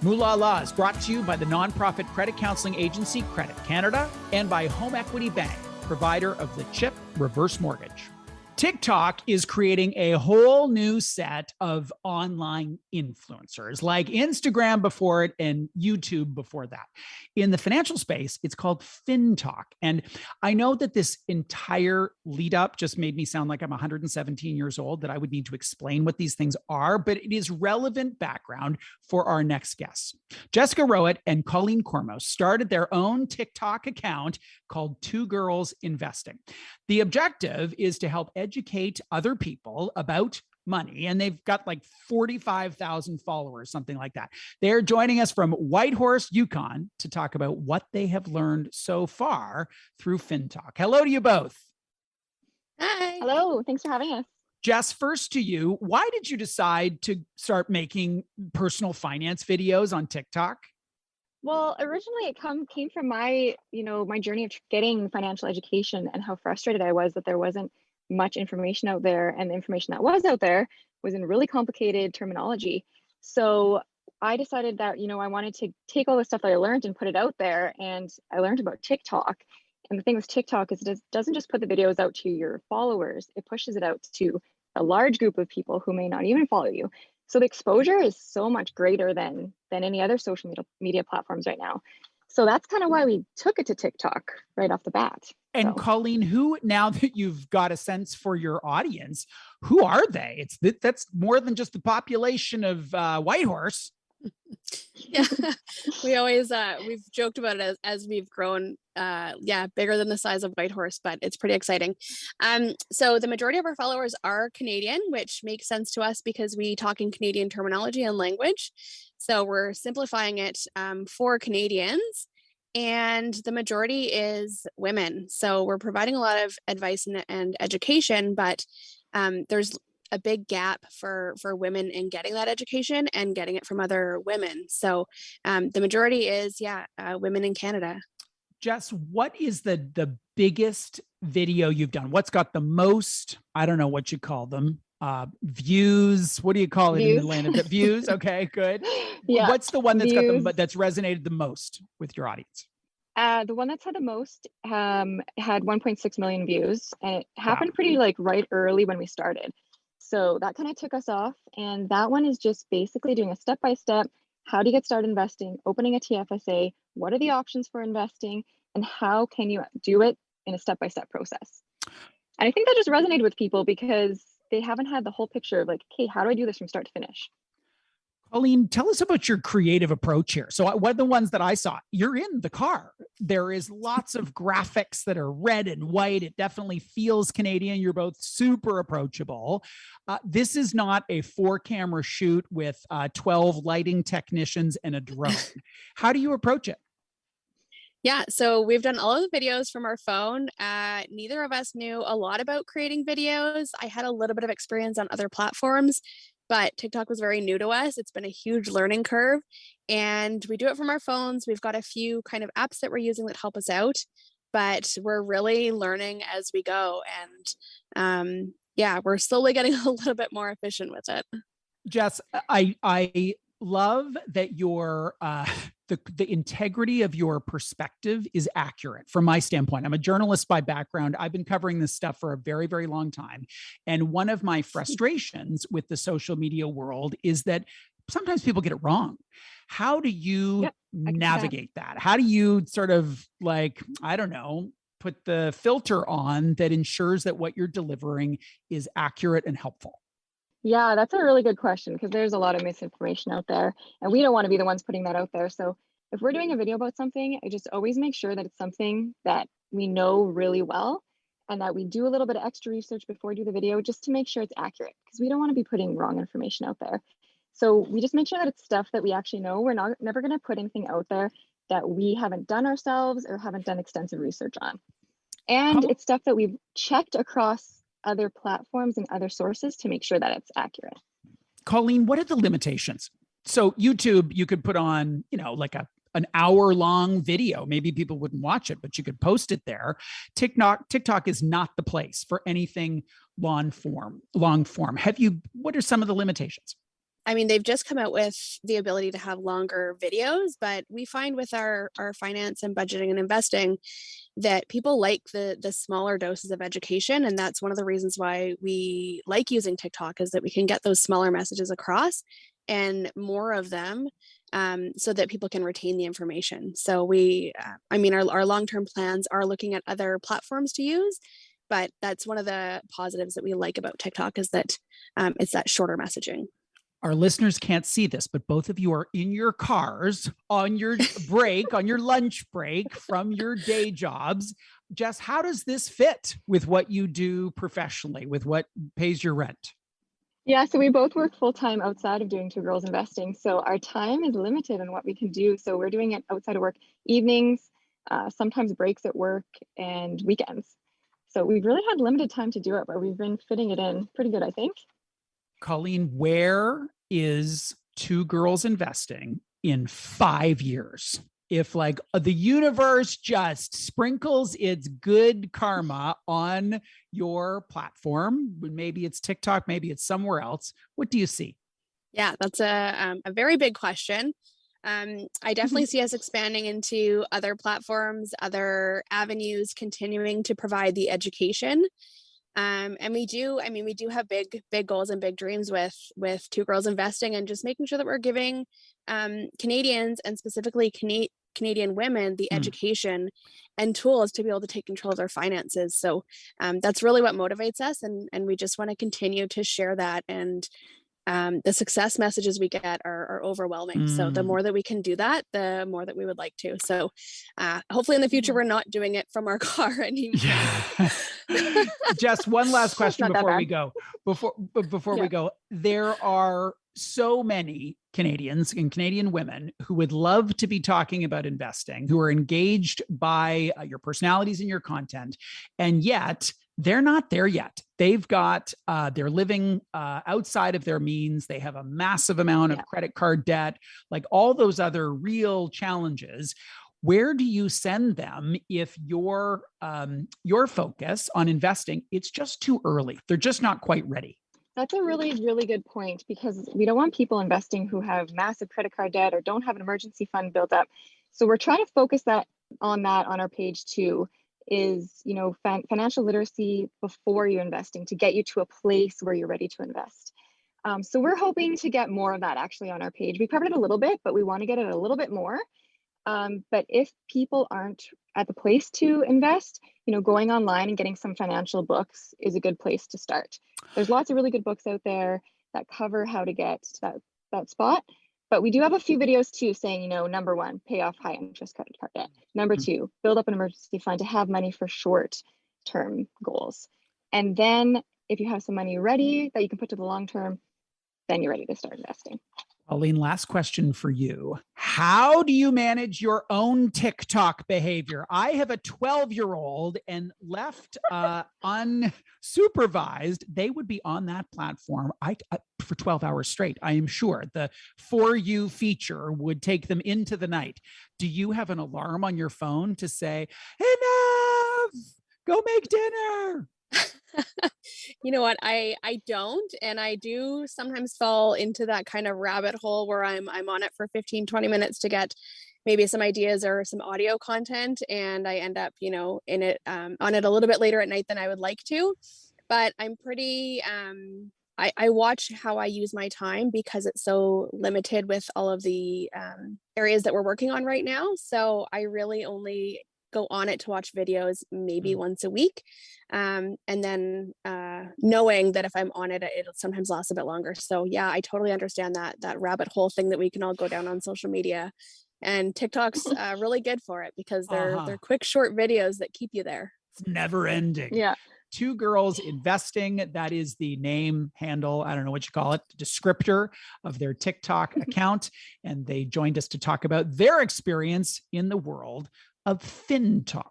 Moolala is brought to you by the nonprofit credit counseling agency Credit Canada and by Home Equity Bank, provider of the CHIP reverse mortgage. TikTok is creating a whole new set of online influencers, like Instagram before it and YouTube before that. In the financial space, it's called FinTalk. And I know that this entire lead up just made me sound like I'm 117 years old, that I would need to explain what these things are, but it is relevant background for our next guests. Jessica Rowett and Colleen Cormos started their own TikTok account called Two Girls Investing. The objective is to help educate other people about money, and they've got like 45,000 followers, something like that. They're joining us from Whitehorse, Yukon, to talk about what they have learned so far through FinTalk. Hello to you both. Hi. Hello. Thanks for having us. Jess, first to you. Why did you decide to start making personal finance videos on TikTok? Well, originally it came from my journey of getting financial education and how frustrated I was that there wasn't much information out there, and the information that was out there was in really complicated terminology. So I decided that, I wanted to take all the stuff that I learned and put it out there, and I learned about TikTok. And the thing with TikTok is it doesn't just put the videos out to your followers, it pushes it out to a large group of people who may not even follow you. So the exposure is so much greater than any other social media platforms right now. So that's kind of why we took it to TikTok right off the bat. And Colleen, who, now that you've got a sense for your audience, who are they? That's more than just the population of Whitehorse. Yeah, we always we've joked about it as we've grown, bigger than the size of Whitehorse, but it's pretty exciting. So the majority of our followers are Canadian, which makes sense to us because we talk in Canadian terminology and language. So we're simplifying it for Canadians, and the majority is women. So we're providing a lot of advice and education, but there's a big gap for women in getting that education and getting it from other women. So the majority is, women in Canada. Jess, what is the biggest video you've done? What's got the most, I don't know what you call them, views? What do you call it in the land of the views? Okay, good. Yeah. What's the one that's that's resonated the most with your audience? The one that's had the most had 1.6 million views, and it happened pretty right early when we started. So that kind of took us off. And that one is just basically doing a step-by-step, how do you get started investing, opening a TFSA, what are the options for investing, and how can you do it in a step-by-step process. And I think that just resonated with people because they haven't had the whole picture of okay, how do I do this from start to finish? Colleen, tell us about your creative approach here. So one of the ones that I saw, you're in the car. There is lots of graphics that are red and white. It definitely feels Canadian. You're both super approachable. This is not a 4-camera shoot with 12 lighting technicians and a drone. How do you approach it? Yeah, so we've done all of the videos from our phone. Neither of us knew a lot about creating videos. I had a little bit of experience on other platforms, but TikTok was very new to us. It's been a huge learning curve, and we do it from our phones. We've got a few kind of apps that we're using that help us out, but we're really learning as we go. And we're slowly getting a little bit more efficient with it. Jess, I love that your the integrity of your perspective is accurate from my standpoint. I'm a journalist by background. I've been covering this stuff for a very, very long time. And one of my frustrations with the social media world is that sometimes people get it wrong. How do you navigate that? How do you sort of put the filter on that ensures that what you're delivering is accurate and helpful? Yeah, that's a really good question because there's a lot of misinformation out there, and we don't want to be the ones putting that out there. So if we're doing a video about something, I just always make sure that it's something that we know really well and that we do a little bit of extra research before we do the video just to make sure it's accurate, because we don't want to be putting wrong information out there. So we just make sure that it's stuff that we actually know. We're never going to put anything out there that we haven't done ourselves or haven't done extensive research on. And it's stuff that we've checked across other platforms and other sources to make sure that it's accurate. Colleen, what are the limitations? So YouTube, you could put on, an hour-long video. Maybe people wouldn't watch it, but you could post it there. TikTok is not the place for anything long form. What are some of the limitations? I mean, they've just come out with the ability to have longer videos, but we find with our finance and budgeting and investing that people like the smaller doses of education, and that's one of the reasons why we like using TikTok, is that we can get those smaller messages across and more of them, so that people can retain the information. So I mean, our long-term plans are looking at other platforms to use, but that's one of the positives that we like about TikTok, is that it's that shorter messaging. Our listeners can't see this, but both of you are in your cars on your break, on your lunch break from your day jobs. Jess, how does this fit with what you do professionally, with what pays your rent? Yeah, so we both work full time outside of doing Two Girls Investing. So our time is limited on what we can do. So we're doing it outside of work, evenings, sometimes breaks at work, and weekends. So we've really had limited time to do it, but we've been fitting it in pretty good, I think. Colleen, where is Two Girls Investing in 5 years? If like the universe just sprinkles its good karma on your platform, maybe it's TikTok, maybe it's somewhere else, what do you see? Yeah, that's a very big question. I definitely see us expanding into other platforms, other avenues, continuing to provide the education. And we do have big goals and big dreams with Two Girls Investing, and just making sure that we're giving Canadians, and specifically Canadian women, the education and tools to be able to take control of their finances. So that's really what motivates us, and we just want to continue to share that. And the success messages we get are overwhelming. So the more that we can do that, the more that we would like to. So hopefully in the future, we're not doing it from our car anymore. Yeah. Just one last question before we go. Before Yeah. we go, there are so many Canadians and Canadian women who would love to be talking about investing, who are engaged by your personalities and your content, and yet they're not there yet. They've got, they're living outside of their means. They have a massive amount of credit card debt, like all those other real challenges. Where do you send them if your focus on investing, it's just too early? They're just not quite ready. That's a really, really good point, because we don't want people investing who have massive credit card debt or don't have an emergency fund built up. So we're trying to focus on our page too, is, you know, financial literacy before you're investing, to get you to a place where you're ready to invest. So we're hoping to get more of that actually on our page. We covered it a little bit, but we want to get it a little bit more. But if people aren't at the place to invest, you know, going online and getting some financial books is a good place to start. There's lots of really good books out there that cover how to get to that spot. But we do have a few videos too saying, you know, number one, pay off high interest credit card debt. Number two, build up an emergency fund to have money for short term goals. And then if you have some money ready that you can put to the long term, then you're ready to start investing. Pauline, last question for you. How do you manage your own TikTok behavior? I have a 12-year-old, and left unsupervised, they would be on that platform for 12 hours straight. I am sure the For You feature would take them into the night. Do you have an alarm on your phone to say, enough, go make dinner? You know what? I don't, and I do sometimes fall into that kind of rabbit hole where I'm on it for 15, 20 minutes to get maybe some ideas or some audio content, and I end up, you know, in it on it a little bit later at night than I would like to. But I'm pretty I watch how I use my time, because it's so limited with all of the areas that we're working on right now. So I really only go on it to watch videos maybe once a week. And then knowing that if I'm on it, it'll sometimes last a bit longer. So yeah, I totally understand that rabbit hole thing that we can all go down on social media. And TikTok's really good for it, because they're quick, short videos that keep you there. It's never ending. Yeah. Two Girls Investing, that is the name, handle, I don't know what you call it, descriptor of their TikTok account. And they joined us to talk about their experience in the world of FinTalk.